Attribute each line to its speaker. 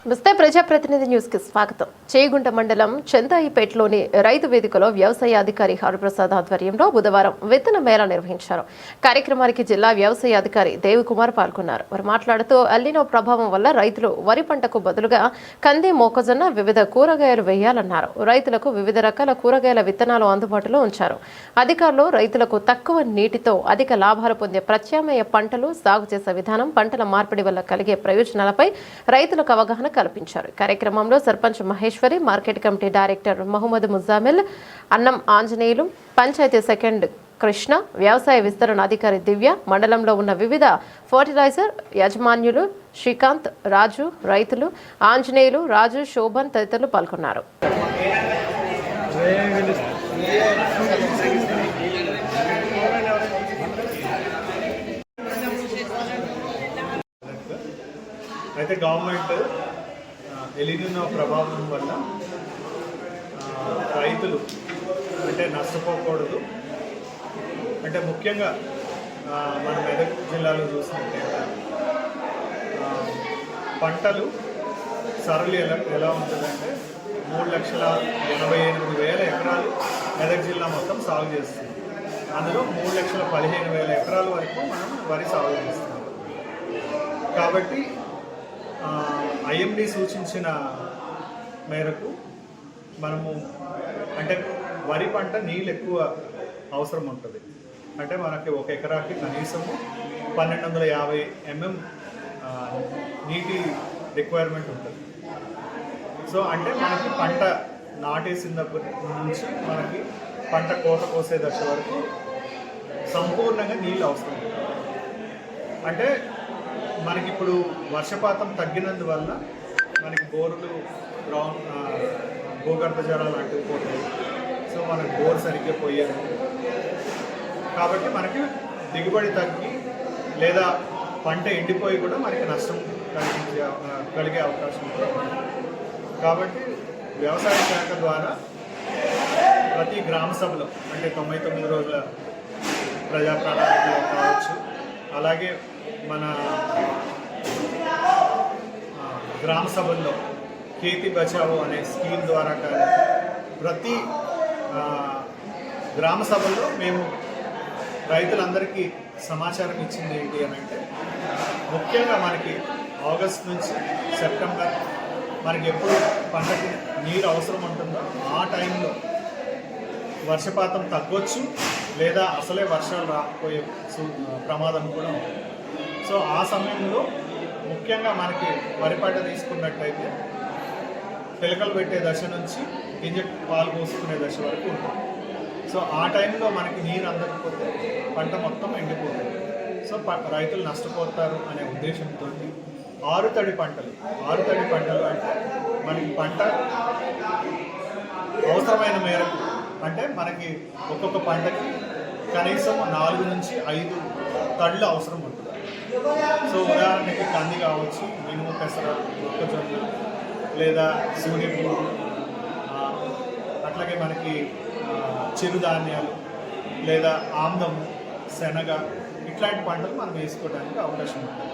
Speaker 1: నమస్తే ప్రజాప్రతినిధి న్యూస్ కి స్వాగతం. చేగుంట మండలం చందాయిపేటలోని రైతు వేదికలో వ్యవసాయ అధికారి హరిప్రసాద్ ఆధ్వర్యంలో బుధవారం విత్తన మేళా నిర్వహించారు. కార్యక్రమానికి జిల్లా వ్యవసాయ అధికారి దేవకుమార్ పాల్గొన్నారు. వారు మాట్లాడుతూ ఎల్నినో ప్రభావం వల్ల రైతులు వరి పంటకు బదులుగా కంది, మొక్కజొన్న, వివిధ కూరగాయలు వేయాలన్నారు. రైతులకు వివిధ రకాల కూరగాయల విత్తనాలు అందుబాటులో ఉంచారు. అధికారులు రైతులకు తక్కువ నీటితో అధిక లాభాలు పొందే ప్రత్యామ్నాయ పంటలు సాగు చేసే విధానం, పంటల మార్పిడి వల్ల కలిగే ప్రయోజనాలపై రైతులకు అవగాహన కల్పించారు. కార్యక్రమంలో sarpanch Maheshwari, market committee director Mohammed Muzammil, Annam Anjaneyulu, panchayat second Krishna, వ్యవసాయ విస్తరణ అధికారి దివ్య, మండలంలో ఉన్న వివిధ ఫర్టిలైజర్ యాజమాన్యులు శ్రీకాంత్, రాజు, రైతులు ఆంజనేయులు, రాజు, శోభన్ తదితరులు పాల్గొన్నారు.
Speaker 2: అయితే గవర్నమెంట్ ఎలినినో ప్రభావం వల్ల రైతులు అంటే నష్టపోకూడదు, అంటే ముఖ్యంగా మన మెదక్ జిల్లాలో చూసినట్టే పంటలు సరళి ఎలా ఉంటుందంటే 3,80,000 ఎకరాలు మెదక్ జిల్లా మొత్తం సాగు చేస్తుంది. అందులో 3,15,000 ఎకరాల వరకు మనం వరి సాగు చేస్తున్నాం. కాబట్టి ఐఎండి సూచించిన మేరకు మనము అంటే వరి పంట నీళ్ళు ఎక్కువ అవసరం ఉంటుంది. అంటే మనకి ఒక ఎకరాకి కనీసము 1250 mm నీటి రిక్వైర్మెంట్ ఉంటుంది. సో అంటే మనకి పంట నాటేసినప్పటి నుంచి మనకి పంట కోత కోసే దశ వరకు సంపూర్ణంగా నీళ్ళు అవసరం ఉంటుంది. అంటే మనకి ఇప్పుడు వర్షపాతం తగ్గినందువల్ల మనకి బోర్లు భూగర్భ జలాలు అంటుకుపోతాయి. సో మనకి బోర్ సరిగ్గా పోయారు కాబట్టి మనకి దిగుబడి తగ్గి లేదా పంట ఎండిపోయి కూడా మనకి నష్టం కలిగే అవకాశం కూడా ఉంది. కాబట్టి వ్యవసాయ శాఖ ద్వారా ప్రతి గ్రామ సభలో అంటే 99 రోజుల ప్రజా ప్రణాళికలో కావచ్చు, అలాగే మన గ్రామ సభల్లో ఖేతీ బచావో అనే స్కీమ్ ద్వారా కానీ ప్రతి గ్రామ సభల్లో మేము రైతులందరికీ సమాచారం ఇచ్చింది ఏంటి అని అంటే, ముఖ్యంగా మనకి ఆగస్ట్ నుంచి సెప్టెంబర్ మనకి ఎప్పుడు పంటకి నీరు అవసరం ఉంటుందో ఆ టైంలో వర్షపాతం తగ్గొచ్చు లేదా అసలే వర్షాలు రాకపోయే ప్రమాదం కూడా ఉంది. సో ఆ సమయంలో ముఖ్యంగా మనకి వరి పంట తీసుకున్నట్టయితే పిలకలు పెట్టే దశ నుంచి గింజ పాలు పోసుకునే దశ వరకు ఉంటుంది. సో ఆ టైంలో మనకి నీరు అందకపోతే పంట మొత్తం ఎండిపోతుంది. సో రైతులు నష్టపోతారు అనే ఉద్దేశంతో ఆరుతడి పంటలు అంటే మనకి పంట అవసరమైన మేరకు అంటే మనకి ఒక్కొక్క పంటకి కనీసం 4 నుంచి 5 తడులు అవసరం ఉంటుంది. సో ఉదాహరణకి కంది కావచ్చు, మినుము, పెసర, మొక్కజొన్న లేదా సూర్యపూలు, అట్లాగే మనకి చిరుధాన్యాలు లేదా ఆమ్దము, శనగ ఇట్లాంటి పంటలు మనం వేసుకోవడానికి అవకాశం ఉంటుంది.